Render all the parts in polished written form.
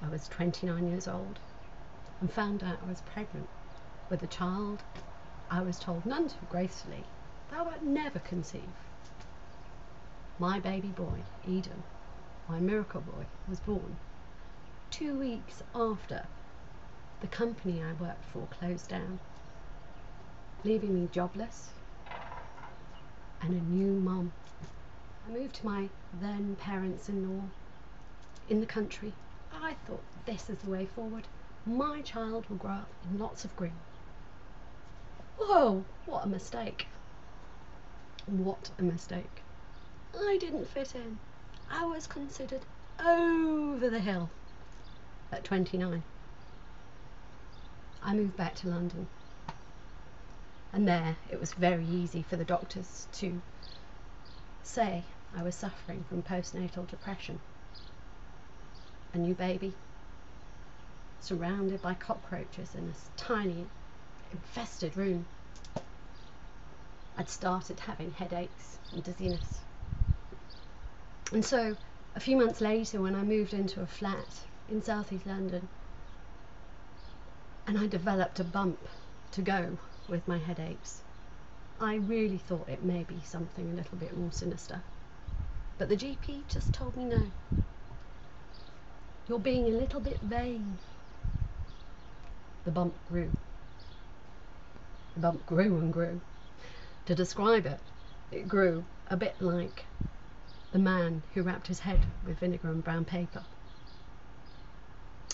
I was 29 years old and found out I was pregnant with a child I was told none too gracefully thou wert never conceive. My baby boy, Eden, my miracle boy, was born 2 weeks after the company I worked for closed down, leaving me jobless and a new mum. I moved to my then parents-in-law in the country. I thought, this is the way forward. My child will grow up in lots of green. Whoa, what a mistake. What a mistake. I didn't fit in. I was considered over the hill at 29. I moved back to London, and there it was very easy for the doctors to say I was suffering from postnatal depression. A new baby, surrounded by cockroaches in a tiny infested room. I'd started having headaches and dizziness. And so a few months later, when I moved into a flat in southeast London, and I developed a bump to go with my headaches, I really thought it may be something a little bit more sinister. But the GP just told me no. You're being a little bit vain. The bump grew. The bump grew and grew. To describe it, it grew a bit like the man who wrapped his head with vinegar and brown paper.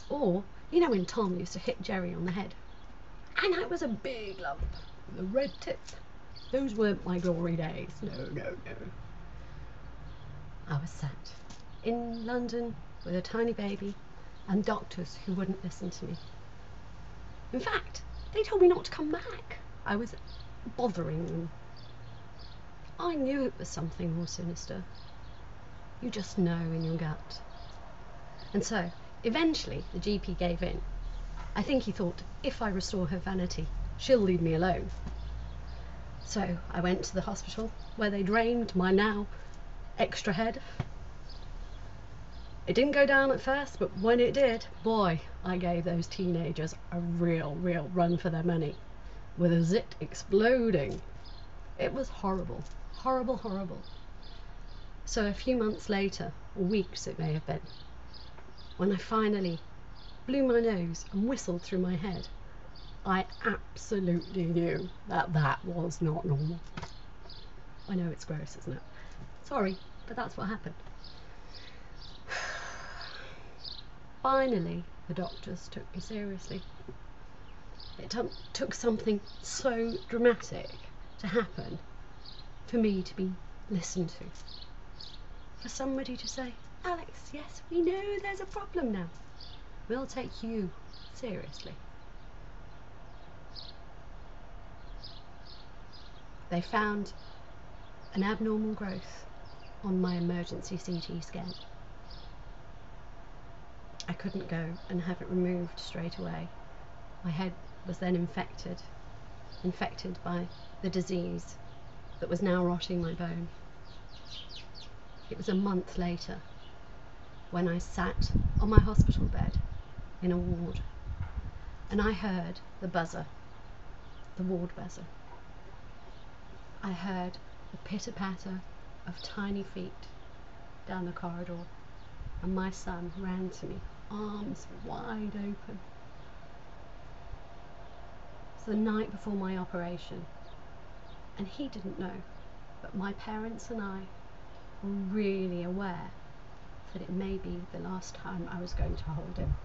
Or, you know when Tom used to hit Jerry on the head? And it was a big lump with a red tip. Those weren't my glory days. No, no, no. I was sat in London with a tiny baby and doctors who wouldn't listen to me. In fact, they told me not to come back. I was bothering them. I knew it was something more sinister. You just know in your gut. And so, eventually, the GP gave in. I think he thought, if I restore her vanity, she'll leave me alone. So I went to the hospital where they drained my now extra head. It didn't go down at first, but when it did, boy, I gave those teenagers a real run for their money, with a zit exploding. It was horrible, horrible, horrible. So a few months later, or weeks it may have been, when I finally blew my nose and whistled through my head, I absolutely knew that that was not normal. I know it's gross, isn't it? Sorry, but that's what happened. Finally, the doctors took me seriously. It took something so dramatic to happen for me to be listened to. For somebody to say, Alex, yes, we know there's a problem now. We'll take you seriously. They found an abnormal growth on my emergency CT scan. I couldn't go and have it removed straight away. My head was then infected by the disease that was now rotting my bone. It was a month later when I sat on my hospital bed in a ward and I heard the buzzer, the ward buzzer. I heard the pitter-patter of tiny feet down the corridor, and my son ran to me, arms wide open. It's the night before my operation, and he didn't know, but my parents and I were really aware that it may be the last time I was going to hold him.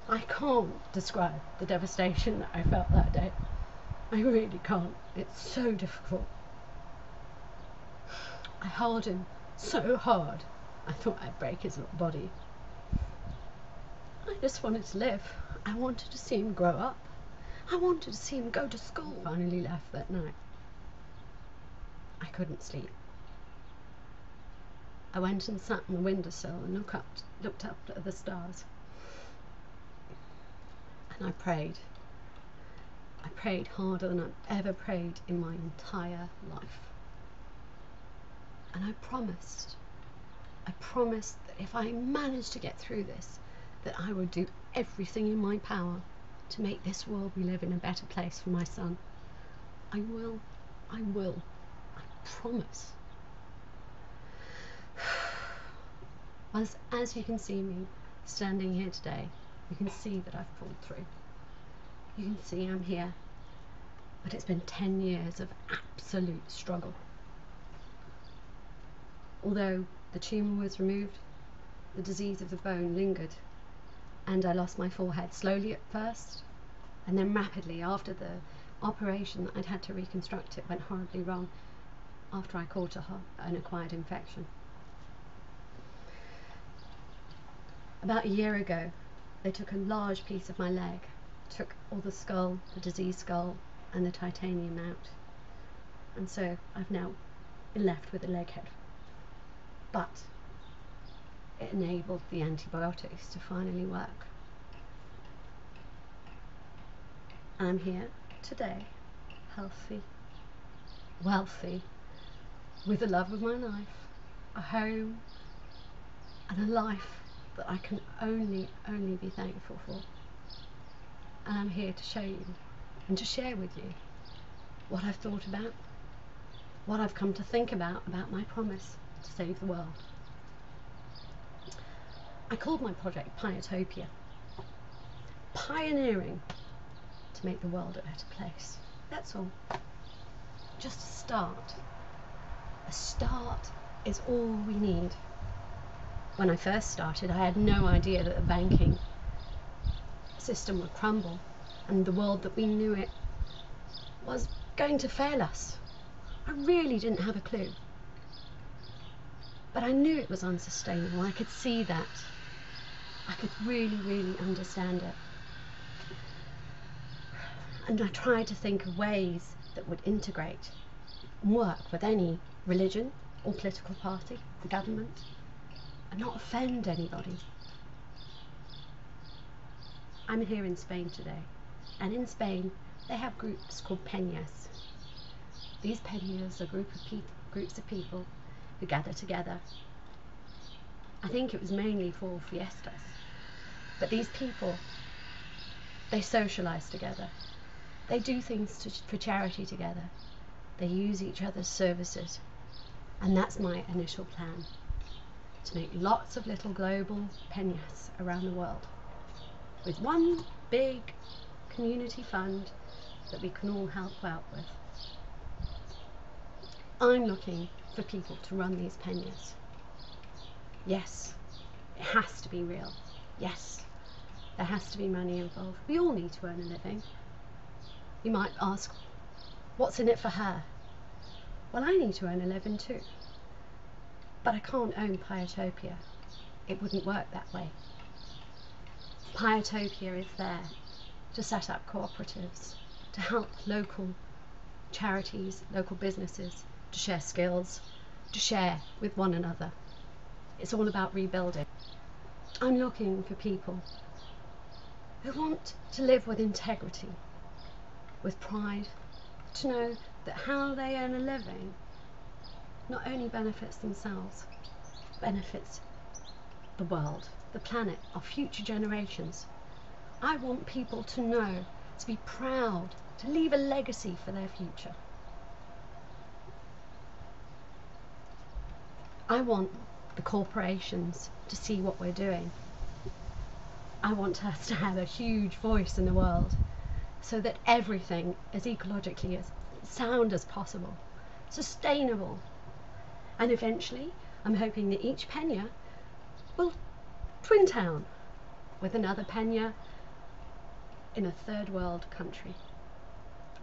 I can't describe the devastation that I felt that day. I really can't. It's so difficult. I held him so hard, I thought I'd break his little body. I just wanted to live. I wanted to see him grow up. I wanted to see him go to school. I finally left that night. I couldn't sleep. I went and sat on the windowsill and looked up at the stars. And I prayed. I prayed harder than I've ever prayed in my entire life. And I promised I promised that if I managed to get through this, that I would do everything in my power to make this world we live in a better place for my son. I will, I promise. As you can see me standing here today, you can see that I've pulled through. You can see I'm here, but it's been 10 years of absolute struggle. Although the tumour was removed, the disease of the bone lingered, and I lost my forehead, slowly at first, and then rapidly after the operation. I'd had to reconstruct it, went horribly wrong after I caught an acquired infection. About a year ago, they took a large piece of my leg, took all the skull, the diseased skull, and the titanium out, and so I've now been left with a leg head. But it enabled the antibiotics to finally work. I'm here today, healthy, wealthy, with the love of my life, a home, and a life that I can only be thankful for. And I'm here to show you and to share with you what I've thought about, what I've come to think about my promise to save the world. I called my project Piotopia, pioneering to make the world a better place. That's all. Just a start. A start is all we need. When I first started, I had no idea that the banking system would crumble and the world that we knew it was going to fail us. I really didn't have a clue. But I knew it was unsustainable. I could see that. I could really understand it. And I tried to think of ways that would integrate and work with any religion or political party, the government, and not offend anybody. I'm here in Spain today, and in Spain they have groups called Penyas. These Penyas are groups of people who gather together. I think it was mainly for fiestas, but these people, they socialise together. They do things for charity together. They use each other's services, and that's my initial plan, to make lots of little global Penyas around the world with one big community fund that we can all help out with. I'm looking for people to run these Penyas. Yes, it has to be real. Yes, there has to be money involved. We all need to earn a living. You might ask, what's in it for her? Well, I need to earn a living too. But I can't own Piotopia. It wouldn't work that way. Piotopia is there to set up cooperatives, to help local charities, local businesses, to share skills, to share with one another. It's all about rebuilding. I'm looking for people who want to live with integrity, with pride, to know that how they earn a living not only benefits themselves, benefits the world, the planet, our future generations. I want people to know, to be proud, to leave a legacy for their future. I want the corporations to see what we're doing. I want us to have a huge voice in the world so that everything is ecologically as sound as possible, sustainable. And eventually, I'm hoping that each Penya will twin town with another Penya in a third world country.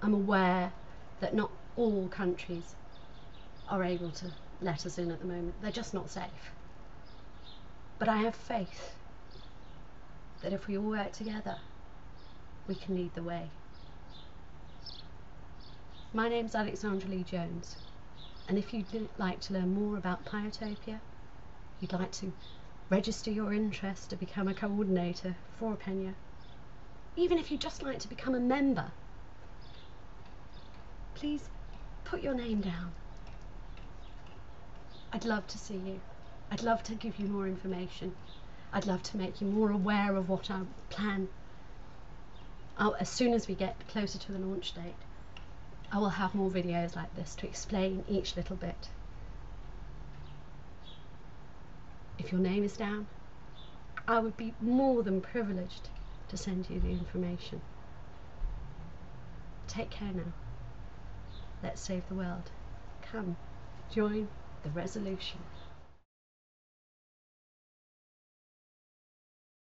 I'm aware that not all countries are able to let us in at the moment. They're just not safe. But I have faith that if we all work together, we can lead the way. My name's Alexandra Lee Jones, and if you'd like to learn more about Piotopia, you'd like to register your interest to become a coordinator for a Penya, even if you'd just like to become a member, please put your name down. I'd love to see you. I'd love to give you more information. I'd love to make you more aware of what I plan. As soon as we get closer to the launch date, I will have more videos like this to explain each little bit. If your name is down, I would be more than privileged to send you the information. Take care now. Let's save the world. Come, join the resolution.